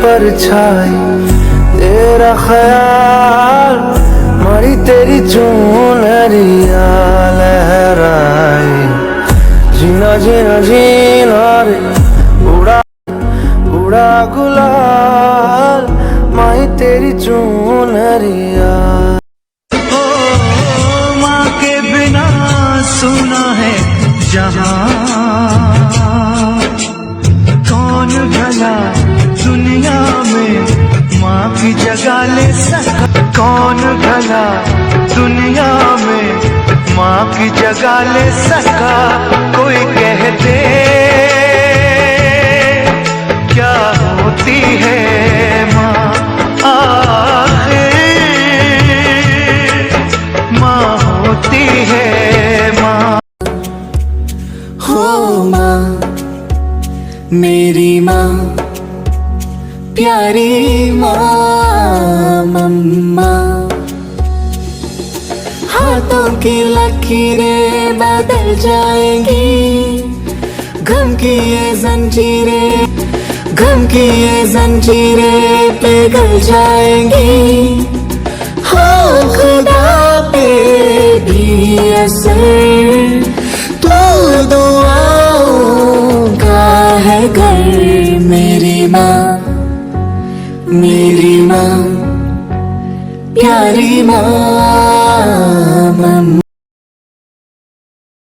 परछाई तेरा ख्याल, मारी तेरी चुनरिया लहराई, जीना जीना जीना रे उड़ा उड़ा गुलाल, माही तेरी चुनरिया। ओ माँ के बिना सुना है जहाँ, कौन भला दुनिया में माँ की जगह ले सका, कौन भला दुनिया में माँ की जगह ले सका। कोई कह दे क्या होती है माँ, आखिर माँ होती है माँ। हो माँ मेरी माँ, प्यारी माँ मम्मा, हाथों की लकीरें बदल जाएंगी, गम की ये जंजीरें, गम की ये जंजीरें पिघल जाएंगी। हो खुदा पे भी असर तो दुआओं का है घर। मेरी माँ, मेरी माँ, प्यारी माँ।